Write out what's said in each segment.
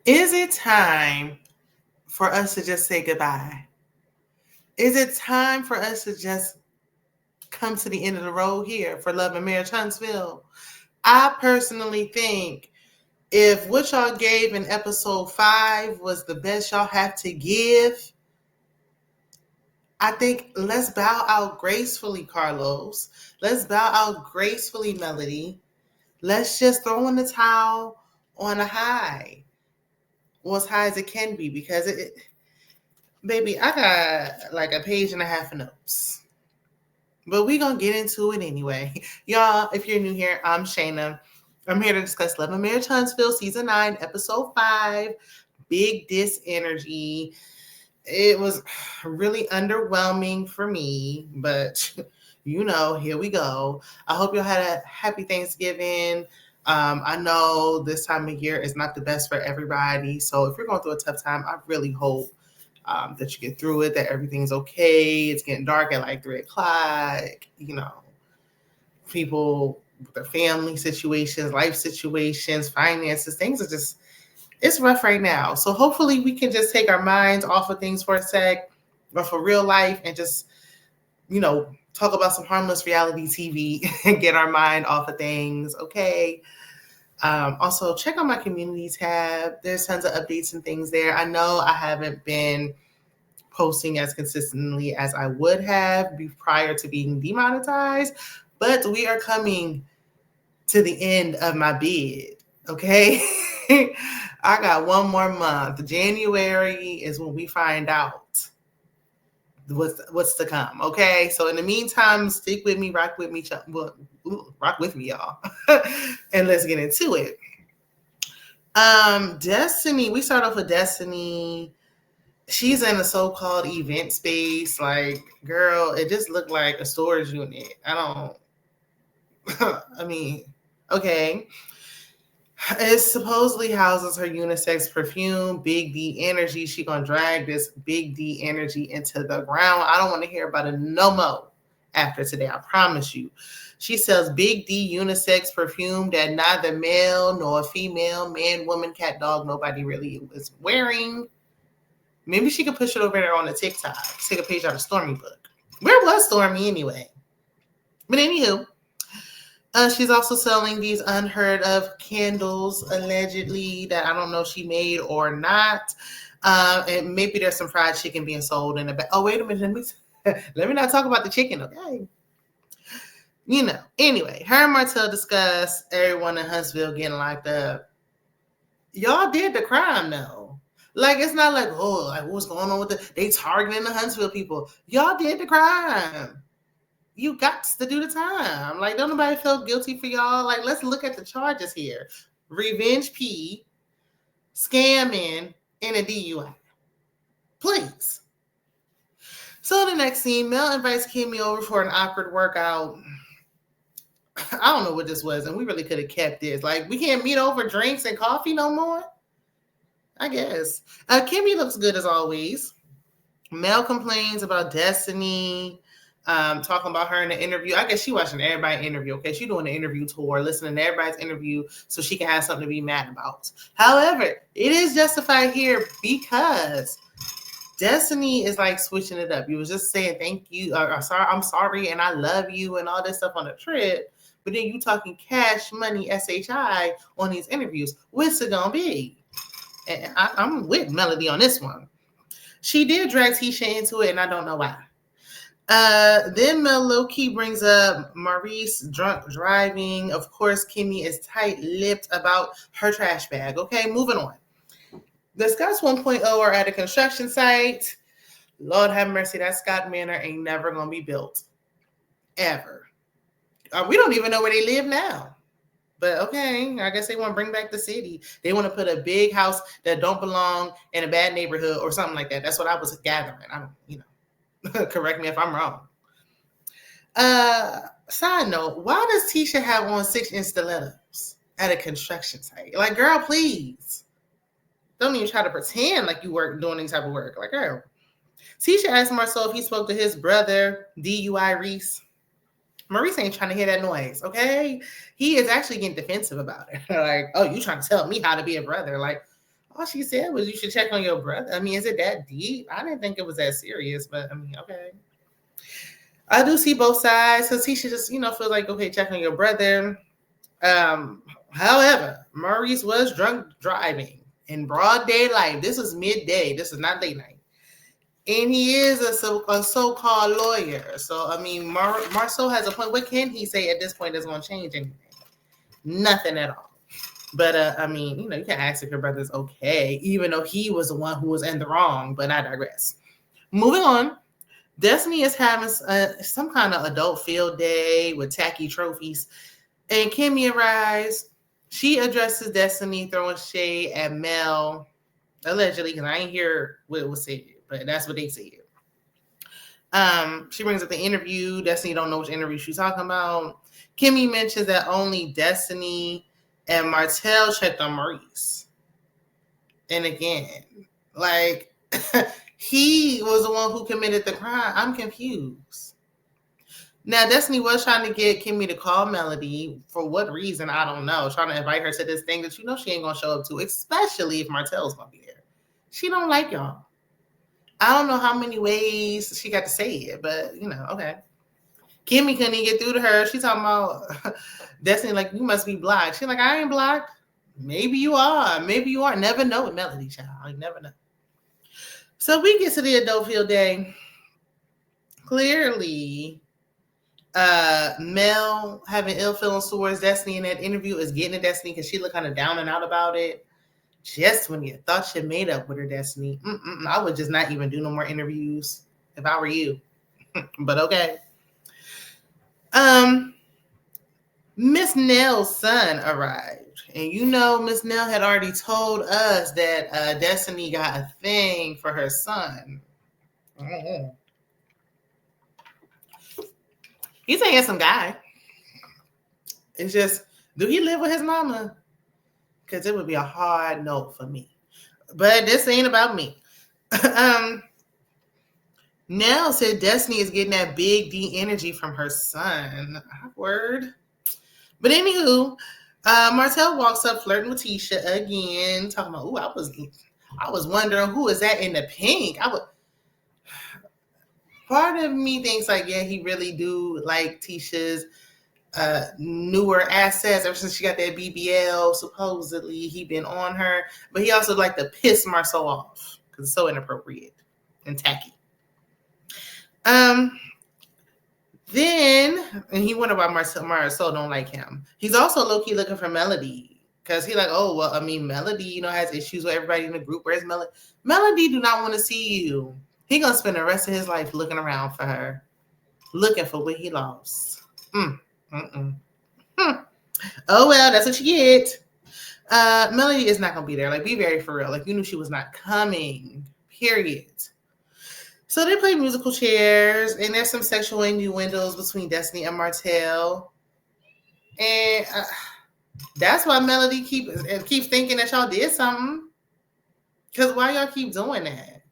Is it time for us to just say goodbye? Is it time for us to just come to the end of the road here for Love and Marriage Huntsville? I personally think if what y'all gave in episode 5 was the best y'all have to give, I think let's bow out gracefully, Carlos. Let's bow out gracefully, Melody. Let's just throw in the towel on a high. Well, as high as it can be, because baby, I got like a page and a half of notes. But we're going to get into it anyway. Y'all, if you're new here, I'm Shana. I'm here to discuss Love and Marriage Huntsville, Season 9, Episode 5, Big Dis Energy. It was really underwhelming for me, but here we go. I hope y'all had a happy Thanksgiving. I know this time of year is not the best for everybody. So if you're going through a tough time, I really hope that you get through it, that everything's okay. It's getting dark at like 3 o'clock. People with their family situations, life situations, finances, things are just, it's rough right now. So hopefully we can just take our minds off of things for a sec, or for real life, and just, talk about some harmless reality TV and get our mind off of things. Okay. Also, check out my community tab. There's tons of updates and things there. I know I haven't been posting as consistently as I would have prior to being demonetized, but we are coming to the end of my bid. Okay. I got one more month. January is when we find out what's to come. Okay. So in the meantime, stick with me, rock with me, y'all. And let's get into it. Destiny, we start off with Destiny. She's in a so-called event space. Like, girl, it just looked like a storage unit. Okay. It supposedly houses her unisex perfume, Big D Energy. She gonna drag this Big D Energy into the ground. I don't want to hear about it no more after today. I promise you. She sells Big D unisex perfume that neither male nor female, man, woman, cat, dog, nobody really is wearing. Maybe she could push it over there on the TikTok. Take a page out of Stormy book. Where was Stormy anyway? But anywho, she's also selling these unheard of candles, allegedly, that I don't know if she made or not. And maybe there's some fried chicken being sold in the back. Oh, wait a minute. Let me not talk about the chicken, okay? Anyway, her and Martell discuss everyone in Huntsville getting locked up. Y'all did the crime, though. Like, it's not like, what's going on with they targeting the Huntsville people. Y'all did the crime. You got to do the time. Like, don't nobody feel guilty for y'all. Like, let's look at the charges here. Revenge P, scamming, and a DUI. Please. So the next scene, Mel invites Kimmy over for an awkward workout. I don't know what this was, and we really could have kept this. Like, we can't meet over drinks and coffee no more? I guess. Kimmy looks good as always. Mel complains about Destiny, talking about her in the interview. I guess she watching everybody's interview. Okay, she doing the interview tour, listening to everybody's interview so she can have something to be mad about. However, it is justified here because Destiny is like switching it up. You was just saying thank you, or sorry, I'm sorry, and I love you, and all this stuff on the trip. But then you talking cash money, SHI on these interviews. What's it gonna be? And I'm with Melody on this one. She did drag Tisha into it, and I don't know why. Then Mel low-key brings up Maurice drunk driving. Of course, Kimmy is tight-lipped about her trash bag. Okay, moving on. The Scotts 1.0 are at a construction site. Lord have mercy, that Scott Manor ain't never going to be built. Ever. We don't even know where they live now. But okay, I guess they want to bring back the city. They want to put a big house that don't belong in a bad neighborhood or something like that. That's what I was gathering. I don't, correct me if I'm wrong. Side note, why does Tisha have on 6-inch stilettos at a construction site? Like, girl, please. Don't even try to pretend like you work doing any type of work. Like, girl. Tisha asked Marcel if he spoke to his brother, DUI Reese. Maurice ain't trying to hear that noise, okay? He is actually getting defensive about it. Like, oh, you trying to tell me how to be a brother? Like, All she said was you should check on your brother. I mean, is it that deep? I didn't think it was that serious, but I mean, okay. I do see both sides because he should just, feel like, okay, check on your brother. However, Maurice was drunk driving in broad daylight. This was midday. This is not late night. And he is a so-called lawyer. So, I mean, Marceau has a point. What can he say at this point that's going to change anything? Nothing at all. But, I mean, you can ask if your brother's okay, even though he was the one who was in the wrong. But I digress. Moving on. Destiny is having some kind of adult field day with tacky trophies. And Kimmy arrives. She addresses Destiny, throwing shade at Mel, allegedly, because I ain't hear what was said, but that's what they said. She brings up the interview. Destiny don't know which interview she's talking about. Kimmy mentions that only Destiny and Martell checked on Maurice. And again, like, he was the one who committed the crime. I'm confused. Now, Destiny was trying to get Kimmy to call Melody. For what reason, I don't know. Trying to invite her to this thing that she ain't going to show up to, especially if Martell's going to be there. She don't like y'all. I don't know how many ways she got to say it, but, okay. Kimmy couldn't even get through to her. She talking about Destiny like, you must be blocked. She's like, I ain't blocked. Maybe you are. Maybe you are. Never know with Melody, child. I never know. So we get to the adult field day. Clearly, Mel having ill feelings towards Destiny in that interview is getting to Destiny because she looked kind of down and out about it. Just when you thought you made up with her, Destiny. I would just not even do no more interviews if I were you. But okay. Miss Nell's son arrived. And Miss Nell had already told us that Destiny got a thing for her son. Mm-hmm. He's a handsome guy. It's just, do he live with his mama? Because it would be a hard no for me. But this ain't about me. Nell said Destiny is getting that big D energy from her son. Awkward. But anywho, Martell walks up flirting with Tisha again, talking about, I was wondering who is that in the pink. Part of me thinks like, yeah, he really do like Tisha's newer assets. Ever since she got that BBL, supposedly he been on her. But he also like to piss Marceau off because it's so inappropriate and tacky. Then, and he wondered why Marceau don't like him. He's also low-key looking for Melody. Because he like, oh, well, I mean, Melody, has issues with everybody in the group. Where's Melody? Melody do not want to see you. He going to spend the rest of his life looking around for her. Looking for what he lost. Oh, well, that's what you get. Melody is not going to be there. Like, be very for real. Like, you knew she was not coming. Period. So they play musical chairs, and there's some sexual innuendos between Destiny and Martell. And that's why Melody keeps thinking that y'all did something. Because why y'all keep doing that?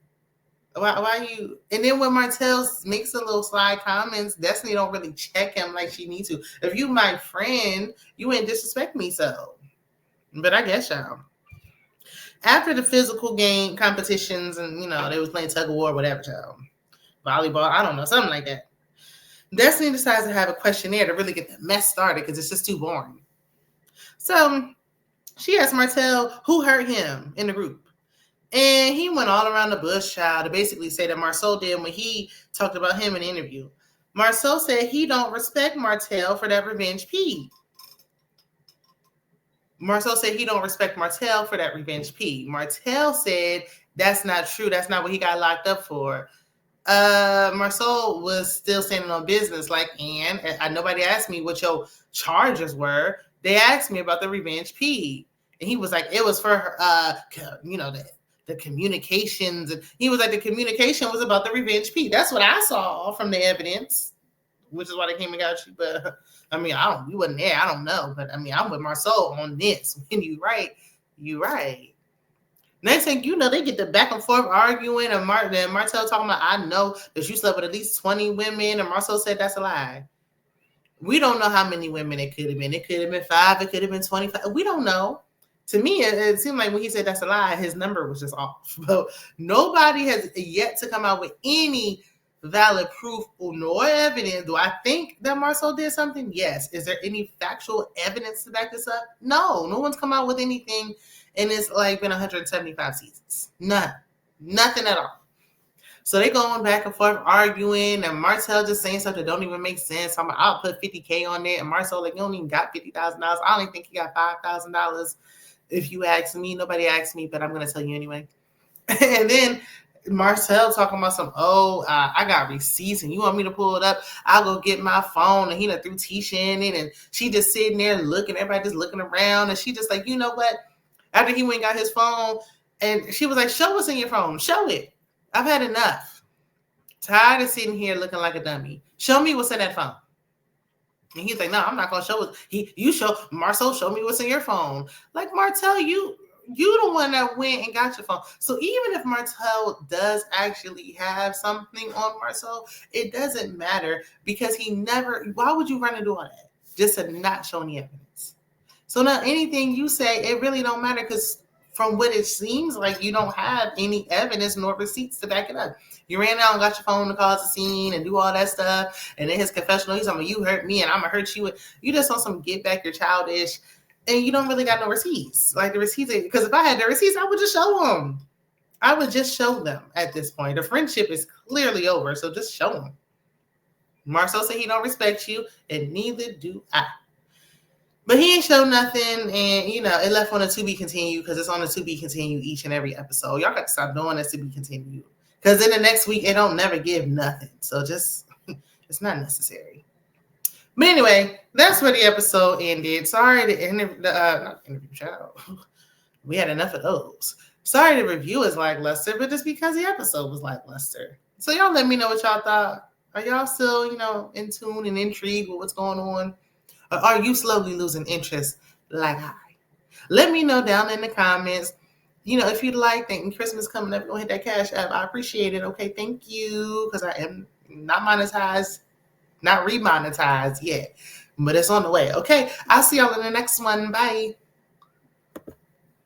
Why you? And then when Martell makes a little sly comments, Destiny don't really check him like she needs to. If you my friend, you ain't disrespect me so. But I guess y'all. After the physical game competitions and, they was playing tug of war, whatever, child. Volleyball, I don't know, something like that. Destiny decides to have a questionnaire to really get the mess started because it's just too boring. So she asked Martell who hurt him in the group. And he went all around the bush, child, to basically say that Marceau did when he talked about him in the interview. Marceau said he don't respect Martell for that revenge pee. Marceau said he don't respect Martell for that revenge pee. Martell said that's not true. That's not what he got locked up for. Marceau was still standing on business. Like, and nobody asked me what your charges were. They asked me about the revenge pee. And he was like, it was for her, the communications. And he was like, the communication was about the revenge pee. That's what I saw from the evidence, which is why they came and got you. But I mean, you wasn't there. I don't know. But I mean, I'm with Marceau on this. When you right, you right. Next thing you know, they get the back and forth arguing, and Martell talking about, I know that you slept with at least 20 women, and Marceau said that's a lie. We don't know how many women it could have been. It could have been 5. It could have been 25. We don't know. To me, it seemed like when he said that's a lie, his number was just off. But nobody has yet to come out with any valid proof or no evidence. Do I think that Marcel did something? Yes. Is there any factual evidence to back this up? No. No one's come out with anything, and it's like been 175 seasons. None. Nothing at all. So they going back and forth arguing, and Marcel just saying stuff that don't even make sense. I'll put $50K on it, and Marcel like, you don't even got $50,000. I don't even think he got $5,000. If you ask me, nobody asked me, but I'm gonna tell you anyway. And then Marcel talking about I got receipts, and you want me to pull it up? I'll go get my phone, and he done threw Tisha in it, and she just sitting there looking, everybody just looking around, and she just like, you know what? After he went and got his phone, and she was like, show what's in your phone, show it. I've had enough. Tired of sitting here looking like a dummy. Show me what's in that phone. And he's like, no, I'm not gonna show it. You show Marcel, show me what's in your phone. Like, Marcel, you the one that went and got your phone. So even if Marcel does actually have something on Marcel, it doesn't matter because why would you run and do all that? Just to not show any evidence. So now anything you say, it really don't matter because from what it seems like, you don't have any evidence nor receipts to back it up. You ran out and got your phone to cause a scene and do all that stuff. And in his confessional, he's like, you hurt me and I'm going to hurt you. You just on some get back your childish. And you don't really got no receipts. Like the receipts, because if I had the receipts, I would just show them. I would just show them at this point. The friendship is clearly over, so just show them. Marcel said he don't respect you, and neither do I. But he ain't show nothing, and it left on a to be continued because it's on a to be continued each and every episode. Y'all got to stop doing this to be continued because in the next week it don't never give nothing. So just it's not necessary. But anyway, that's where the episode ended. Sorry to not interview child. We had enough of those. Sorry the review is lackluster, but just because the episode was lackluster. So y'all let me know what y'all thought. Are y'all still, in tune and intrigued with what's going on? Or are you slowly losing interest like I? Let me know down in the comments. If you'd like, thinking Christmas coming up, go hit that Cashapp. I appreciate it. Okay, thank you. Because I am not monetized, not remonetized yet. But it's on the way. Okay, I'll see y'all in the next one. Bye.